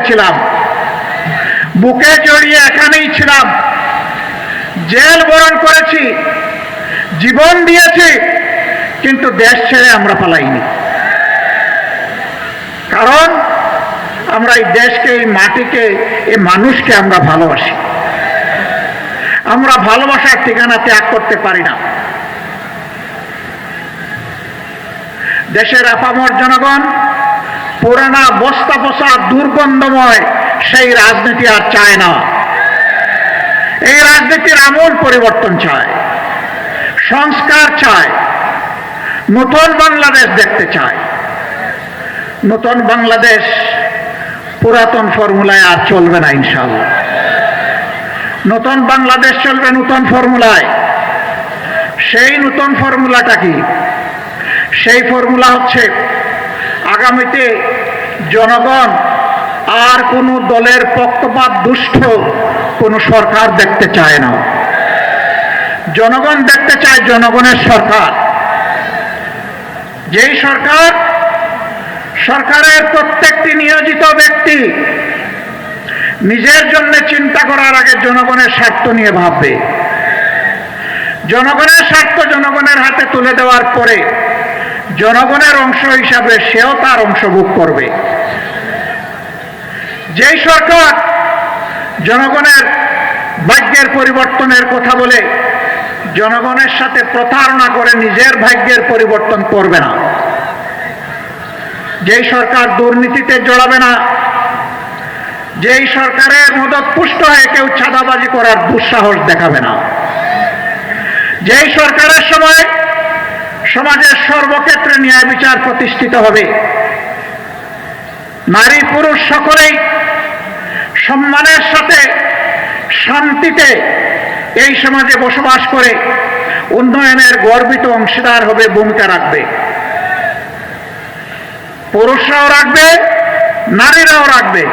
ছিলাম, বুকে জড়িয়ে এখানেই ছিলাম, জেল বরণ করেছি, জীবন দিয়েছি, কিন্তু দেশ ছেড়ে আমরা পালাইনি। কারণ আমরা এই দেশকে, এই মাটিকে, এই মানুষকে আমরা ভালোবাসি। আমরা ভালোবাসার ঠিকানা ত্যাগ করতে পারি না। দেশের আপামর জনগণ পুরানা বস্তা পচা দুর্গন্ধময় সেই রাজনীতি আর চায় না। এই রাজনীতির আমূল পরিবর্তন চায়, সংস্কার চায়, নতুন বাংলাদেশ দেখতে চায়। নতুন বাংলাদেশ পুরাতন ফর্মুলায় আর চলবে না ইনশাআল্লাহ। নতুন বাংলাদেশ চলবে নতুন ফর্মুলায়। সেই নতুন ফর্মুলাটা কি? সেই ফর্মুলা হচ্ছে আগামীতে জনগণ আর কোনো দলের পক্ষপাত দুষ্ট কোনো সরকার দেখতে চায় না। জনগণ দেখতে চায় জনগণের সরকার। যেই সরকারের প্রত্যেকটি নিয়োজিত ব্যক্তি নিজের জন্য চিন্তা করার আগে জনগণের স্বার্থ নিয়ে ভাববে। জনগণের স্বার্থ জনগণের হাতে তুলে দেওয়ার পরে জনগণের অংশ হিসাবে সেও তার অংশ ভোগ করবে। যেই সরকার জনগণের ভাগ্যের পরিবর্তনের কথা বলে জনগণের সাথে প্রতারণা করে নিজের ভাগ্যের পরিবর্তন করবে না, যেই সরকার দুর্নীতিতে জড়াবে না, যেই সরকারের মদত পুষ্ট হয়ে কেউ চাঁদাবাজি করার দুঃসাহস দেখাবে না, যেই সরকারের সময় সমাজের সর্বক্ষেত্রে ন্যায় বিচার প্রতিষ্ঠিত হবে, নারী পুরুষ সকলেই সম্মানের সাথে শান্তিতে এই সমাজে বসবাস করে উন্নয়নের গর্বিত অংশীদার হবে, ভূমিকা রাখবে। পুরুষরাও রাখবে, নারীরাও রাখবে,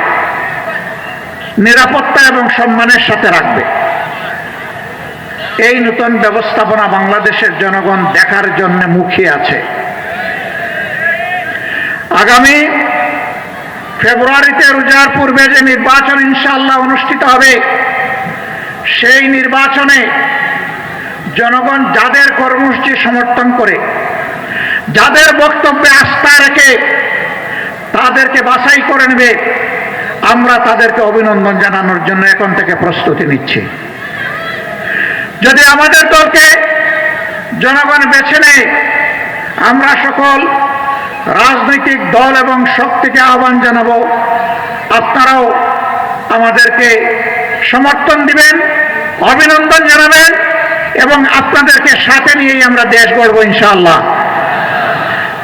নিরাপত্তা এবং সম্মানের সাথে রাখবে। এই নতুন ব্যবস্থাপনা বাংলাদেশের জনগণ দেখার জন্য মুখিয়ে আছে। আগামী ফেব্রুয়ারিতে রোজার পূর্বে যে নির্বাচন ইনশাআল্লাহ অনুষ্ঠিত হবে, সেই নির্বাচনে জনগণ যাদের কর্মসূচি সমর্থন করে, যাদের বক্তব্যে আস্থা রেখে তাদেরকে বাছাই করে নেবে, আমরা তাদেরকে অভিনন্দন জানানোর জন্য এখন থেকে প্রস্তুতি নিচ্ছি। যদি আমাদের দলকে জনগণ বেছে নেয়, আমরা সকল রাজনৈতিক দল এবং শক্তিকে আহ্বান জানাবো, আপনারাও আমাদেরকে সমর্থন দিবেন, অভিনন্দন জানাবেন এবং আপনাদেরকে সাথে নিয়েই আমরা দেশ গড়ব ইনশাআল্লাহ।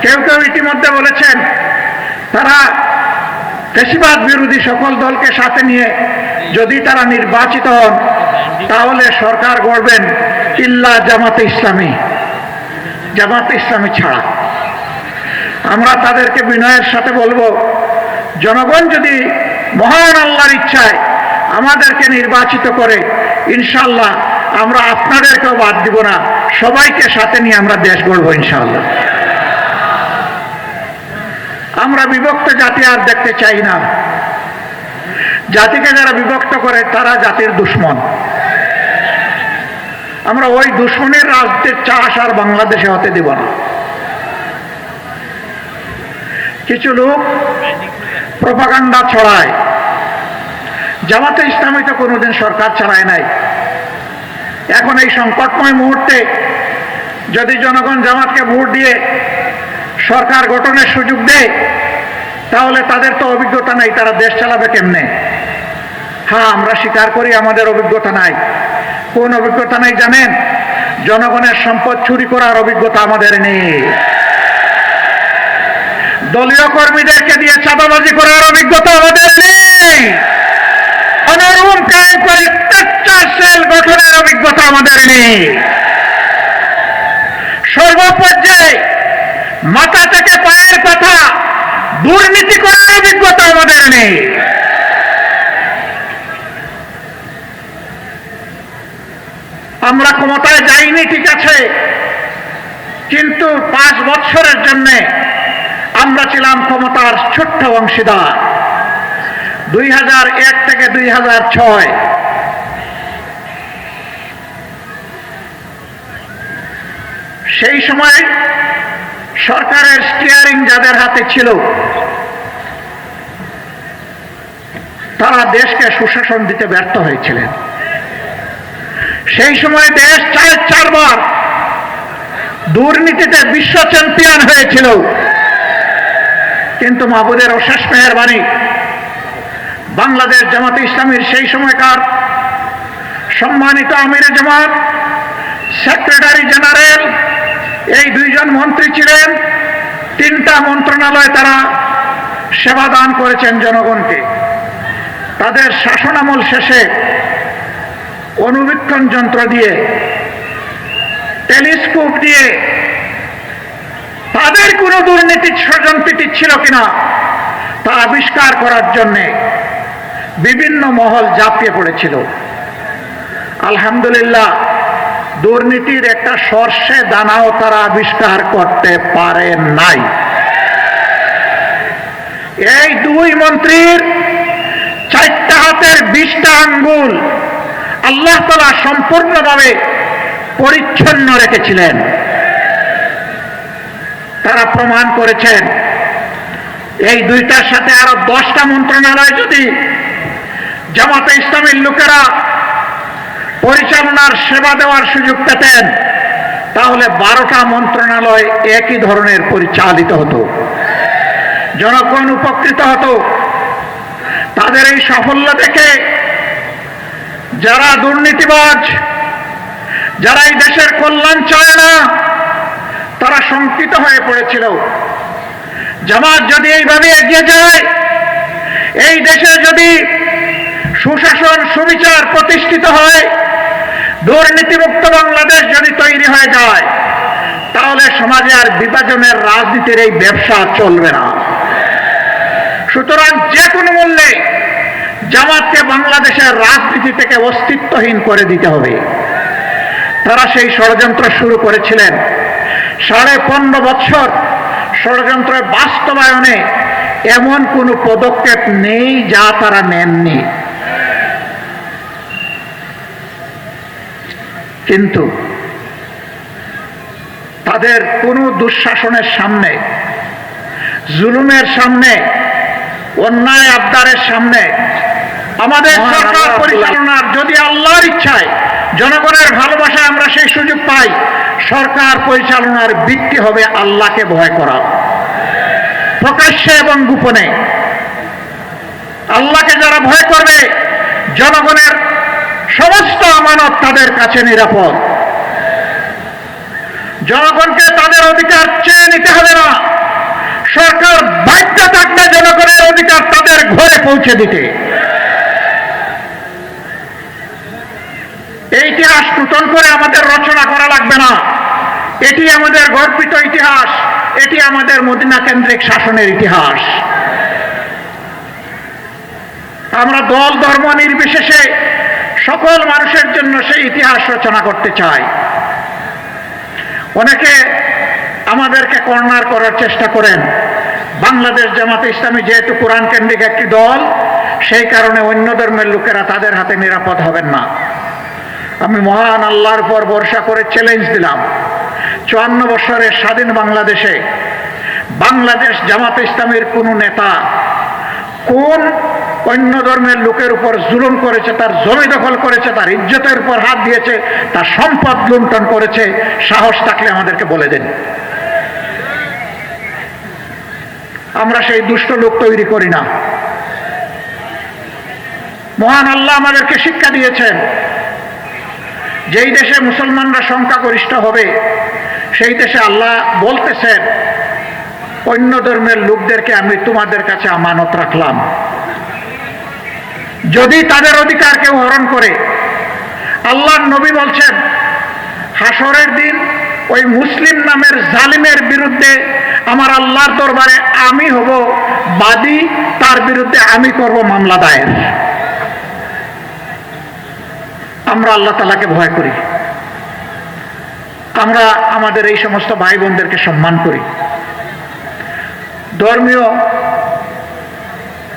কেউ কেউ ইতিমধ্যে বলেছেন তারা ফ্যাসিবাদ বিরোধী সকল দলকে সাথে নিয়ে যদি তারা নির্বাচিত হন তাহলে সরকার গড়বেন ইল্লা জামাতে ইসলামী, জামাতে ইসলামী ছাড়া। আমরা তাদেরকে বিনয়ের সাথে বলবো, জনগণ যদি মহান আল্লাহর ইচ্ছায় আমাদেরকে নির্বাচিত করে ইনশাআল্লাহ আমরা আপনাদেরকেও বাদ দিব না, সবাইকে সাথে নিয়ে আমরা দেশ গড়ব ইনশাআল্লাহ। আমরা বিভক্ত জাতি আর দেখতে চাই না। জাতিকে যারা বিভক্ত করে তারা জাতির দুশ্মন। আমরা ওই দুশ্মনের রাজনীতির চাষ আর বাংলাদেশে হতে দেব না। কিছু লোক প্রপাগান্ডা ছড়ায়। জামাতে ইসলামী তো কোনোদিন সরকার চালায় নাই। এখন এই সংকটময় মুহূর্তে যদি জনগণ জামাতকে ভোট দিয়ে সরকার গঠনের সুযোগ দেয় তাহলে তাদের তো অভিজ্ঞতা নাই, তারা দেশ চালাবে কেমনে? হ্যাঁ, আমরা স্বীকার করি আমাদের অভিজ্ঞতা নাই। কোন অভিজ্ঞতা নাই জানেন? জনগণের সম্পদ চুরি করার অভিজ্ঞতা আমাদের নেই। দলীয় কর্মীদেরকে দিয়ে চাঁদাবাজি করার অভিজ্ঞতা আমাদের নেই। অনরুম কায়েম করে টেকচার সেল গঠনের অভিজ্ঞতা আমাদের নেই। সর্বপর্যায়ে মাথা থেকে পায়ের কথা দুর্নীতি করার অভিজ্ঞতা আমাদের নেই। আমরা ক্ষমতায় যাইনি ঠিক আছে, কিন্তু 5 বছরের জন্য আমরা ছিলাম ক্ষমতার ছোট্ট অংশীদার। 2001 থেকে 2006 সেই সময় সরকারের স্টিয়ারিং যাদের হাতে ছিল তারা দেশকে সুশাসন দিতে ব্যর্থ হয়েছিলেন। সেই সময় দেশ 4 বার দুর্নীতিতে বিশ্ব চ্যাম্পিয়ন হয়েছিল, কিন্তু মাহবুদের অশেষ মেহেরবানি বাংলাদেশ জামাতে ইসলামীর সেই সময়কার সম্মানিত আমিরে জামাত, সেক্রেটারি জেনারেল, এই 2 জন মন্ত্রী ছিলেন, 3টা মন্ত্রণালয় তারা সেবা দান করেছেন জনগণকে। তাদের শাসনামল শেষে অনুবীক্ষণ যন্ত্র দিয়ে, টেলিস্কোপ দিয়ে তাদের কোনো দুর্নীতির ষড়যন্ত্রটি ছিল কিনা তা আবিষ্কার করার জন্যে বিভিন্ন মহল ঝাঁপিয়ে পড়েছিল। আলহামদুলিল্লাহ, দুর্নীতির একটা সর্ষে দানাও তারা আবিষ্কার করতে পারে নাই। এই 2 মন্ত্রীর 4টা হাতের 20টা আঙ্গুল আল্লাহ তাআলা সম্পূর্ণভাবে পরিচ্ছন্ন রেখেছিলেন। তারা প্রমাণ করেছেন এই 2টার সাথে আরো 10টা মন্ত্রণালয় যদি জামাতে ইসলামীর লোকেরা পরিচালনার সেবা দেওয়ার সুযোগ পেতেন তাহলে 12টা মন্ত্রণালয় একই ধরনের পরিচালিত হতো, জনগণ উপকৃত হতো। তাদের এই সাফল্য দেখে যারা দুর্নীতিবাজ, যারা এই দেশের কল্যাণ চায় না, তারা শঙ্কিত হয়ে পড়েছিল। জামাত যদি এইভাবে এগিয়ে যায়, এই দেশে যদি সুশাসন সুবিচার প্রতিষ্ঠিত হয়, দুর্নীতিমুক্ত বাংলাদেশ যদি তৈরি হয়ে যায়, তাহলে সমাজে আর বিভাজনের রাজনীতির এই ব্যবসা চলবে না। সুতরাং যে কোনো মূল্যে জামাতকে বাংলাদেশের রাজনীতি থেকে অস্তিত্বহীন করে দিতে হবে। তারা সেই ষড়যন্ত্র শুরু করেছিলেন। 15.5 বছর ষড়যন্ত্রের বাস্তবায়নে এমন কোনো পদক্ষেপ নেই যা তারা নেননি। কিন্তু তাদের কোনো দুঃশাসনের সামনে, জুলুমের সামনে, অন্যায় আবদারের সামনে আমাদের সরকার পরিচালনার, যদি আল্লাহর ইচ্ছায় জনগণের ভালোবাসায় আমরা সেই সুযোগ পাই, সরকার পরিচালনার ভিত্তি হবে আল্লাহকে ভয় করা, প্রকাশ্যে এবং গোপনে। আল্লাহকে যারা ভয় করবে, জনগণের সমস্ত আমানত তাদের কাছে নিরাপদ। জনগণকে তাদের অধিকার চেয়ে নিতে হবে না, সরকার বাধ্য থাকবে জনগণের অধিকার তাদের ঘরে পৌঁছে দিতে। এই ইতিহাস নূতন করে আমাদের রচনা করা লাগবে না, এটি আমাদের গর্বিত ইতিহাস, এটি আমাদের মদিনা কেন্দ্রিক শাসনের ইতিহাস। আমরা দল ধর্ম নির্বিশেষে সকল মানুষের জন্য সেই ইতিহাস রচনা করতে চাই। অনেকে আমাদেরকে কর্নার করার চেষ্টা করেন। বাংলাদেশ জামাতে ইসলামী যেহেতু কোরআন কেন্দ্রিক একটি দল, সেই কারণে অন্য ধর্মের লোকেরা তাদের হাতে নিরাপদ হবেন না। আমি মহান আল্লাহর উপর ভরসা করে চ্যালেঞ্জ দিলাম, 54 বছরের স্বাধীন বাংলাদেশে বাংলাদেশ জামাতে ইসলামীর কোন নেতা কোন অন্য ধর্মের লোকের উপর জুলুম করেছে, তার জমি দখল করেছে, তার ইজ্জতের উপর হাত দিয়েছে, তার সম্পদ লুণ্ঠন করেছে, সাহস থাকলে আমাদেরকে বলে দেন। আমরা সেই দুষ্ট লোক তৈরি করি না। মহান আল্লাহ আমাদেরকে শিক্ষা দিয়েছেন, যেই দেশে মুসলমানরা সংখ্যাগরিষ্ঠ হবে সেই দেশে আল্লাহ বলতেছেন, অন্য ধর্মের লোকদেরকে আমি তোমাদের কাছে আমানত রাখলাম, যদি তাদের অধিকার কেউ হরণ করে। আল্লাহর নবী বলছেন, হাসরের দিন ওই মুসলিম নামের জালিমের বিরুদ্ধে আমার আল্লাহর দরবারে আমি হব বাদী, তার বিরুদ্ধে আমি করব মামলা দায়ের। আমরা আল্লাহ তাআলাকে ভয় করি, আমরা আমাদের এই সমস্ত ভাই বোনদেরকে সম্মান করি। ধর্মীয়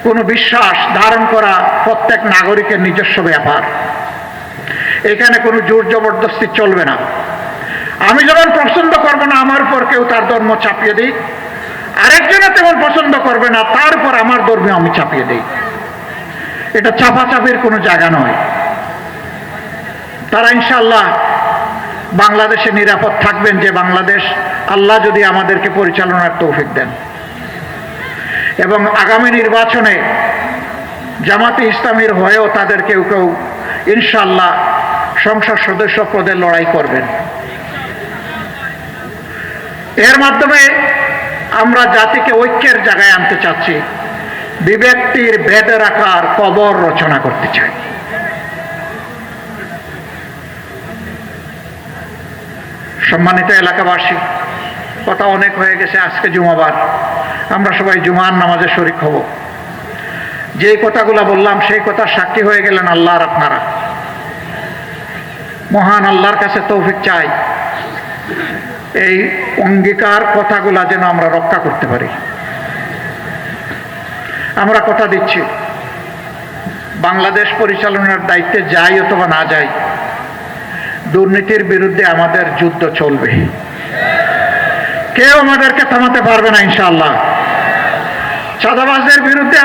কোনো বিশ্বাস ধারণ করা প্রত্যেক নাগরিকের নিজস্ব ব্যাপার। এখানে কোনো জোর জবরদস্তি চলবে না। আমি যেমন পছন্দ করব না আমার উপর কেউ তার ধর্ম চাপিয়ে দিই, আরেকজনে তেমন পছন্দ করবে না তার উপর আমার ধর্ম আমি চাপিয়ে দিই। এটা চাপাচাপির কোনো জায়গা নয়। তারা ইনশাআল্লাহ বাংলাদেশে নিরাপদ থাকবেন, যে বাংলাদেশ আল্লাহ যদি আমাদেরকে পরিচালনার তৌফিক দেন। এবং আগামী নির্বাচনে জামাতে ইসলামীর হয়েও তাদের কেউ কেউ ইনশাআল্লাহ সংসদ সদস্য পদে লড়াই করবেন। এর মাধ্যমে আমরা জাতিকে ঐক্যের জায়গায় আনতে চাচ্ছি, বিভক্তির ভেদের আকার কবর রচনা করতে চাই। সম্মানিত এলাকাবাসী, কথা অনেক হয়ে গেছে। আজকে জুমাবার, আমরা সবাই জুমার নামাজে শরীক হব। যে কথাগুলো বললাম সেই কথা সাক্ষী হয়ে গেলেন আল্লাহ আর আপনারা। মহান আল্লাহর কাছে তৌফিক চাই এই অঙ্গীকার কথাগুলা যেন আমরা রক্ষা করতে পারি। আমরা কথা দিচ্ছি, বাংলাদেশ পরিচালনার দায়িত্বে যাই অথবা না যাই, দুর্নীতির বিরুদ্ধে আমাদের যুদ্ধ চলবে। কেউ আমাদেরকে থামাতে পারবে না ইনশাআল্লাহ। চাঁদাবাজদের বিরুদ্ধে আমাদের